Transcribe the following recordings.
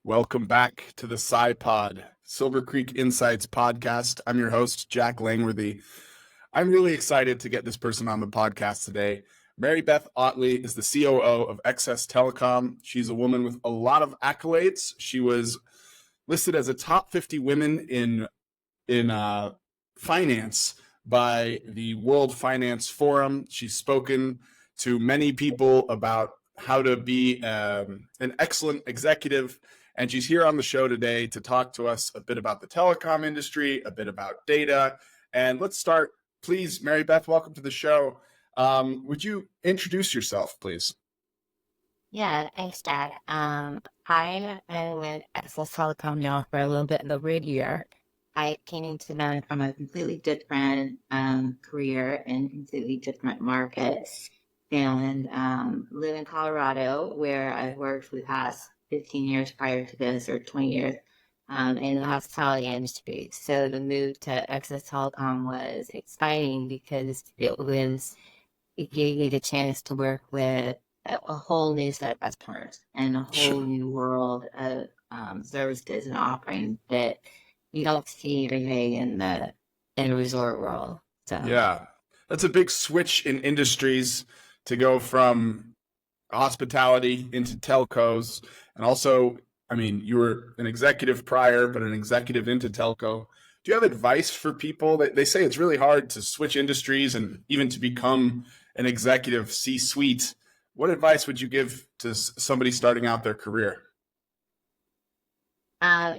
Welcome back to the SciPod, Silver Creek Insights podcast. I'm your host, Jack Langworthy. I'm really excited to get this person on the podcast today. Mary Beth Ottley is the COO of Excess Telecom. She's a woman with a lot of accolades. She was listed as a top 50 women in finance by the World Finance Forum. She's spoken to many people about how to be an excellent executive. And she's here on the show today to talk to us a bit about the telecom industry, a bit about data. And let's start, please, Mary Beth, welcome to the show. Would you introduce yourself, please? Yeah, thanks, Dad. I am with Access Telecom now for a little bit over a year. I came into them from a completely different career and completely different market. And live in Colorado, where I've worked for the past 15 years prior to this, or 20 years, in the hospitality industry. So the move to Access Telecom was exciting because it gave me the chance to work with a whole new set of customers and a whole new world of services and offerings that you don't see every day in the resort world. So Yeah, that's a big switch in industries to go from hospitality into telcos. And also, I mean, you were an executive prior, but an executive into telco. Do you have advice for people? They say it's really hard to switch industries and even to become an executive C-suite. What advice would you give to somebody starting out their career? uh,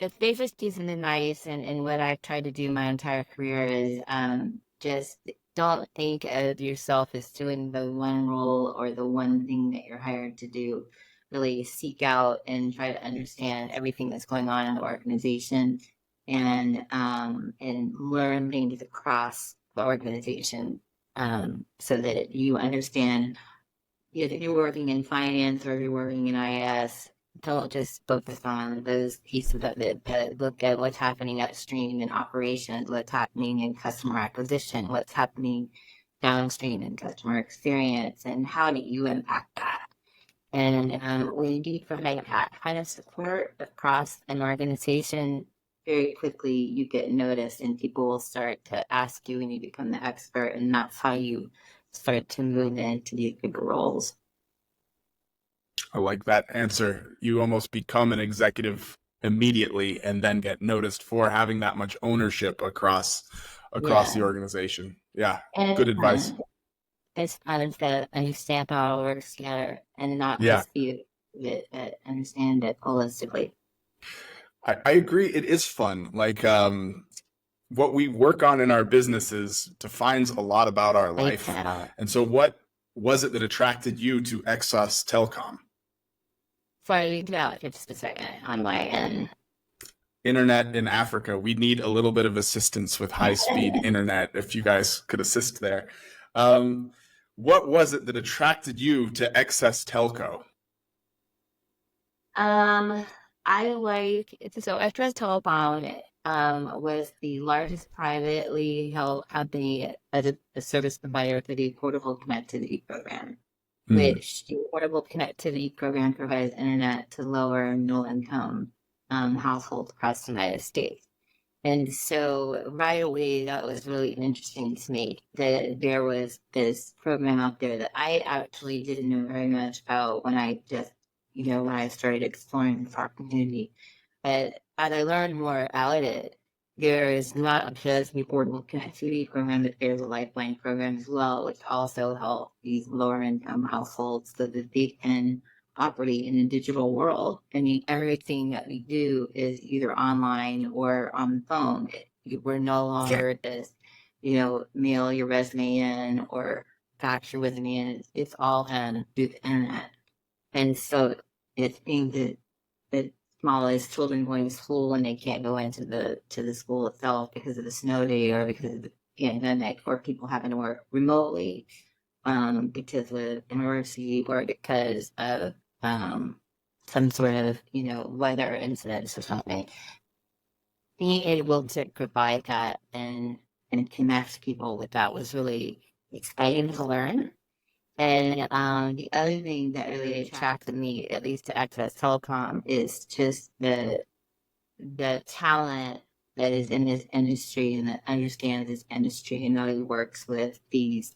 the safest piece of advice and what I've tried to do my entire career is just don't think of yourself as doing the one role or the one thing that you're hired to do. Really seek out and try to understand everything that's going on in the organization and learn things across the organization so that you understand if you're working in finance or you're working in IS, don't just focus on those pieces of it, but look at what's happening upstream in operations, what's happening in customer acquisition, what's happening downstream in customer experience, and how do you impact that? And when you provide that kind of support across an organization, very quickly you get noticed and people will start to ask you and you become the expert, and that's how you start to move into these bigger roles. I like that answer. You almost become an executive immediately and then get noticed for having that much ownership across the Yeah. organization. Yeah, And good advice. it's fun to understand how it all works together and not Yeah, dispute it, but understand it holistically. I agree. It is fun. Like what we work on in our businesses defines a lot about our Like life. that. And so what was it that attracted you to Exos Telecom? Sorry, about just a second on my end. Internet in Africa. We need a little bit of assistance with high speed internet. If you guys could assist there. What was it that attracted you to Excess Telco? Um, I like so Express Telecom was the largest privately held company as a service provider for the Portable Connectivity Program, Hmm. which the Portable Connectivity Program provides internet to lower and middle income households across the United States. And so right away, that was really interesting to me that there was this program out there that I actually didn't know very much about when I just, when I started exploring this opportunity. But as I learned more about it, there is not just the Affordable Connectivity Program, but there's a Lifeline program as well, which also helps these lower income households so that they can operate in a digital world. I mean, everything that we do is either online or on the phone. We're no longer just, mail your resume in or fax your resume in. It's all done through the internet. And so it's being the smallest children going to school and they can't go into the school itself because of the snow day or because of the pandemic or people having to work remotely because of emergency or because of some sort of, weather incidents or something. Being able to provide that and connect people with that was really exciting to learn. And the other thing that really attracted me, at least to Access Telecom, is just the talent that is in this industry and that understands this industry and really works with these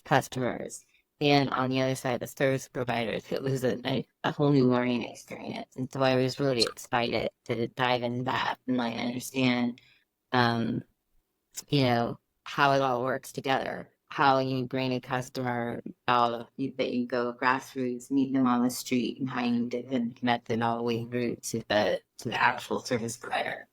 customers. And on the other side, the service providers, it was a whole new learning experience. And so I was really excited to dive into that and like understand, um, how it all works together. How you bring a customer that you go grassroots, meet them on the street, and how you get them connected all the way through to the actual service provider.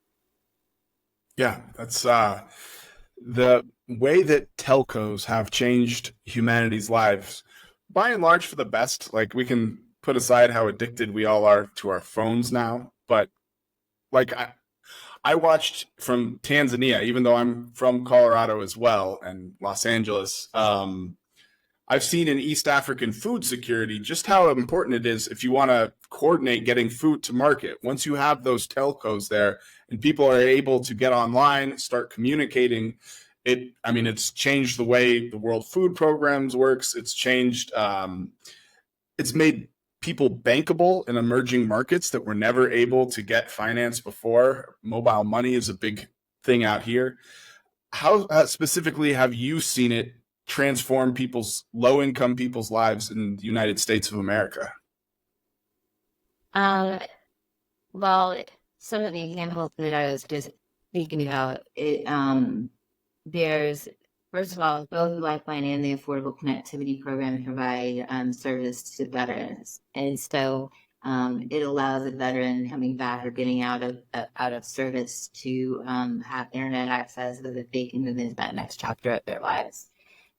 Yeah, that's the way that telcos have changed humanity's lives, by and large for the best. Like we can put aside how addicted we all are to our phones now, but like I watched from Tanzania, even though I'm from Colorado as well and Los Angeles. I've seen in East African food security just how important it is if you want to coordinate getting food to market. Once you have those telcos there and people are able to get online, start communicating, it's changed the way the World Food Programs works. It's changed, it's made people bankable in emerging markets that were never able to get finance before. Mobile money is a big thing out here. How specifically have you seen it transform low-income people's lives in the United States of America? Um, well, some of the examples that I was just thinking about, there's first of all, both Lifeline and the Affordable Connectivity Program provide service to veterans, and so it allows a veteran coming back or getting out of service to have internet access so that they can move into that next chapter of their lives.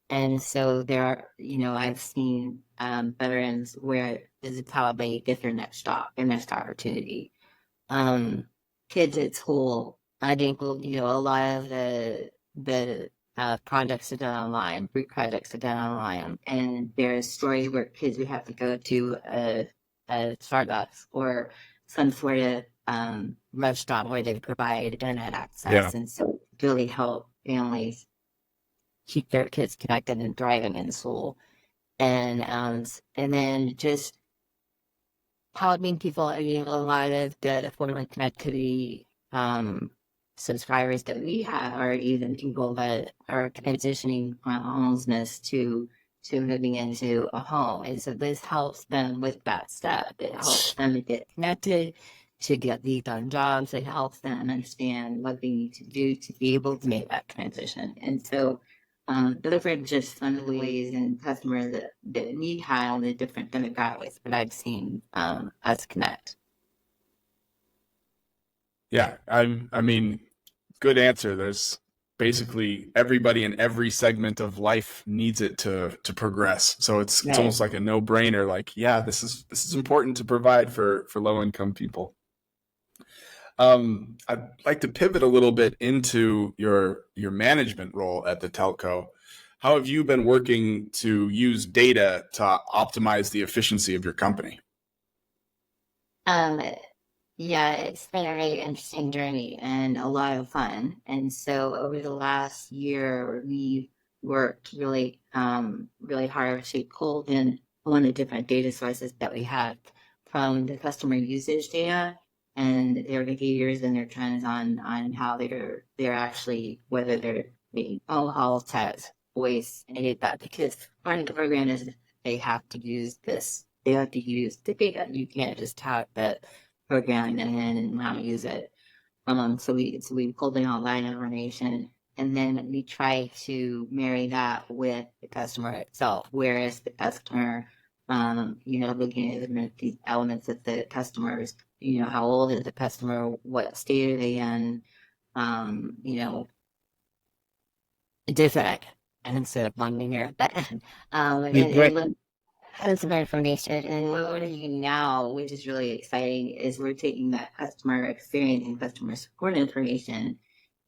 And so there are, I've seen veterans where this is probably get their next job, their next opportunity. Um, Kids at school, I think, a lot of the projects are done online, group projects are done online, and there's stories where kids would have to go to a Starbucks or some sort of restaurant where they provide internet Yeah. access, and so really help families keep their kids connected and thriving in school. And then just helping people, a lot of the affordable connectivity subscribers that we have are even people that are transitioning from homelessness to moving into a home. And so this helps them with that step. It helps them to get connected, to get leads on jobs. It helps them understand what they need to do to be able to make that transition. And so those are just some of the ways and customers that we have the different demographics that I've seen us connect. Yeah, good answer. There's basically everybody in every segment of life needs it to progress. So it's Right. almost like a no-brainer. Like, yeah, this is important to provide for low-income people. I'd like to pivot a little bit into your management role at the telco. How have you been working to use data to optimize the efficiency of your company? Um, yeah, it's been a really interesting journey and a lot of fun. And so over the last year, we worked really hard to pull in one of the different data sources that we have from the customer usage data and their behaviors and their trends on how they're actually whether they're being phone calls, text, voice, any of that. Because part of the program is they have to use this. They have to use the data. You can't just tout that program and then not use it. So we pulled in all that information and then we try to marry that with the customer itself. Whereas the customer, looking at these elements of the customers, how old is the customer, what state are they in, you know, different. And instead of blending here, but and look some information. And what we're doing now, which is really exciting, is we're taking that customer experience and customer support information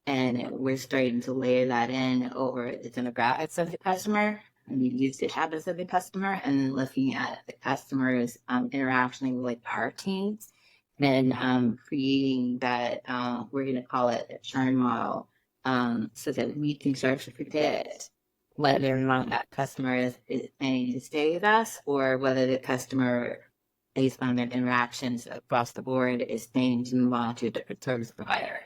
and we're starting to layer that in over the demographics of the customer and the usage habits of the customer and looking at the customer's interaction with our teams and creating that, we're going to call it a churn model so that we can start to predict whether or not that customer is planning to stay with us, or whether the customer, based on their interactions across the board, is planning to move on to a different service provider.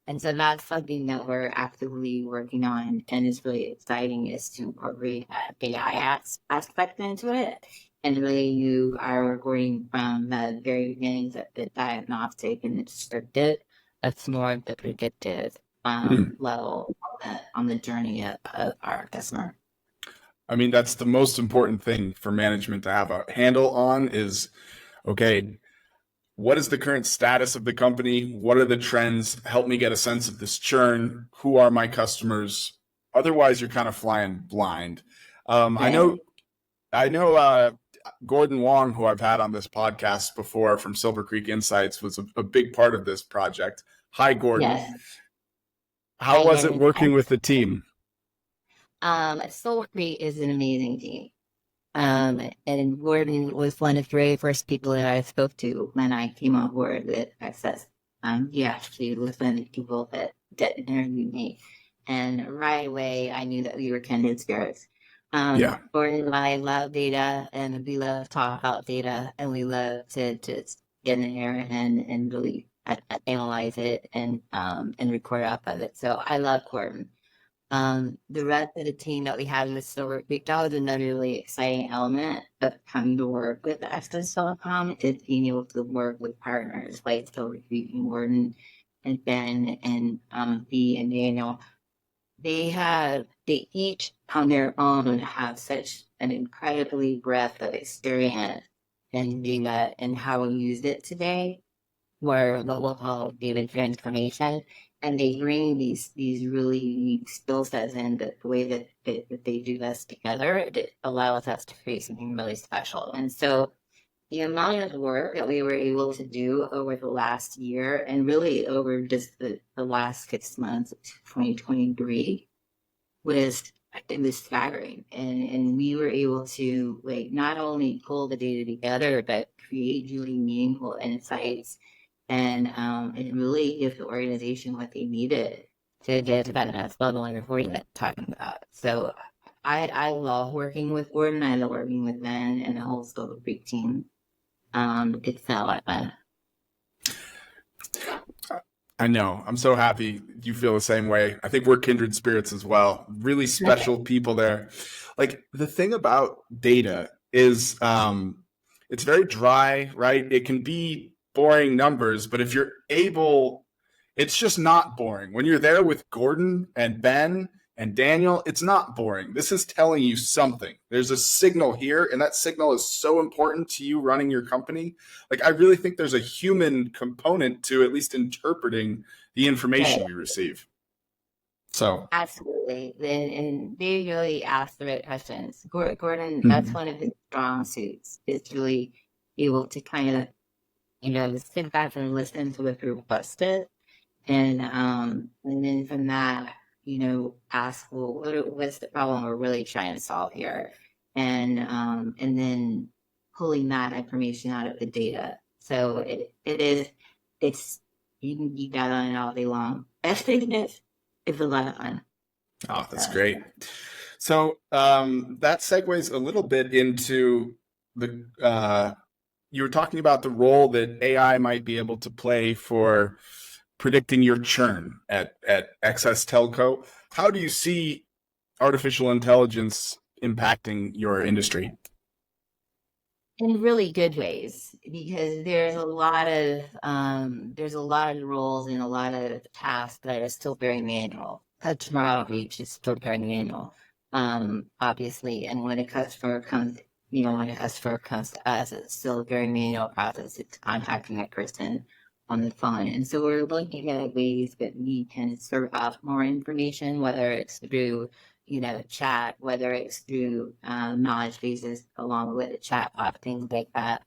And so that's something that we're actively working on, and is really exciting, is to incorporate AI aspect into it. And really, you are recording from the very beginnings of the diagnostic and the descriptive. That's more of the predictive level on the journey of our customer. I mean, that's the most important thing for management to have a handle on is, okay, what is the current status of the company? What are the trends? Help me get a sense of this churn. Who are my customers? Otherwise, you're kind of flying blind. I know Gordon Wong, who I've had on this podcast before from Silver Creek Insights, was a big part of this project. Hi, Gordon. Yes. How was it working with the team? Silver Creek is an amazing team. And Gordon was one of the very first people that I spoke to when I came on board with Access. He actually was one of the people that interviewed me. And right away, I knew that we were kindred spirits. Gordon and I love data, and we love to talk about data, and we love to just get in there and really analyze it and record off of it. So I love Gordon. The rest of the team that we had in the Silver Creek, that was another really exciting element of coming to work with Access Telecom, is being able to work with partners like Silver Creek and Gordon and Ben and B and Daniel. They each on their own have such an incredibly breadth of experience and data and how we use it today, where what we'll call data transformation. And they bring these really unique skill sets in the way that they do this together. It allows us to create something really special. And so the amount of work that we were able to do over the last year, and really over just the last 6 months of 2023, was staggering. And we were able to not only pull the data together, but create really meaningful insights and really give the organization what they needed to get to that next level and reporting that talking about. So I love working with Gordon. I love working with Ben and the whole Silver Creek team. It's a lot of fun. I know. I'm so happy you feel the same way. I think we're kindred spirits as well. Really special people there. Like, the thing about data is it's very dry, right? It can be boring numbers, but if you're able, it's just not boring. When you're there with Gordon and Ben and Daniel, it's not boring. This is telling you something. There's a signal here, and that signal is so important to you running your company. Like, I really think there's a human component to at least interpreting the information we receive. So absolutely, and they really ask the right questions. Gordon, that's one of his strong suits. Is really able to kind of sit back and listen to what people posted, and then from that, ask, well, what's the problem we're really trying to solve here, and then pulling that information out of the data. So it's you can geek out on it all day long. It's a lot of fun. Oh, that's great. So that segues a little bit into the you were talking about the role that AI might be able to play for predicting your churn at Access Telco. How do you see artificial intelligence impacting your industry? In really good ways, because there's a lot of roles and a lot of tasks that are still very manual. Customer outreach is still very manual, obviously, and when a customer comes to us, it's still a very manual process. It's contacting that person on the phone. And so we're looking at ways that we can serve up more information, whether it's through, chat, whether it's through knowledge bases along with the chat bot, things like that,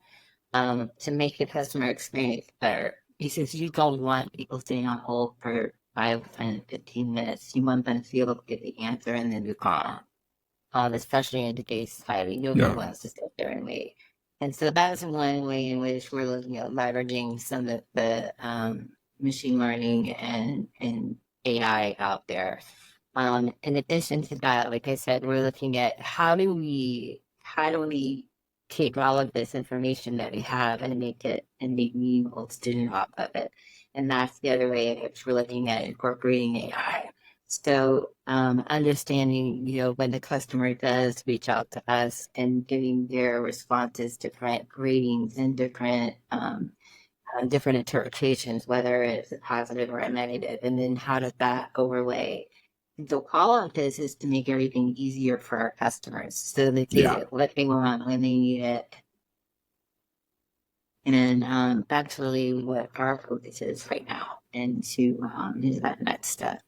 to make the customer experience better. Because you don't want people sitting on hold for 5, 10, 15 minutes. You want them to be able to get the answer and then move on. Especially in today's society, nobody wants to sit there and wait. And so that's one way in which we're looking at leveraging some of the machine learning and AI out there In addition to that, like I said, we're looking at how do we take all of this information that we have and make meaningful decisions off of it. And that's the other way in which we're looking at incorporating AI. So understanding, when the customer does reach out to us and giving their responses different ratings and different interpretations, whether it's a positive or a negative, and then how does that overlay? The call of this is to make everything easier for our customers so they Yeah. get what they want when they need it. And that's really what our focus is right now, and to is that next step.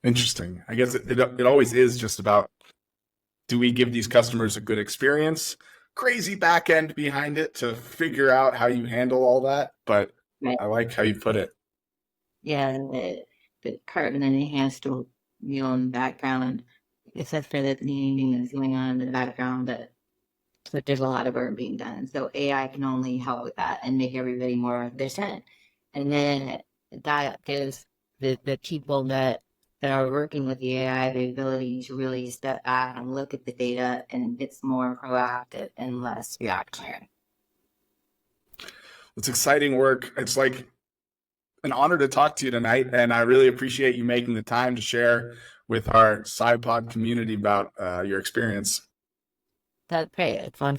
Interesting. I guess it always is just about, do we give these customers a good experience? Crazy back end behind it to figure out how you handle all that. But Right. I like how you put it. Yeah, and the part and then it has to in the background, except for that anything that's going on in the background, but there's a lot of work being done. So AI can only help with that and make everybody more efficient. And then that gives the people that are working with the AI the ability to really step back and look at the data, and it's more proactive and less reactionary. It's exciting work. It's like an honor to talk to you tonight, and I really appreciate you making the time to share with our SciPod community about your experience. That's great. It's fun.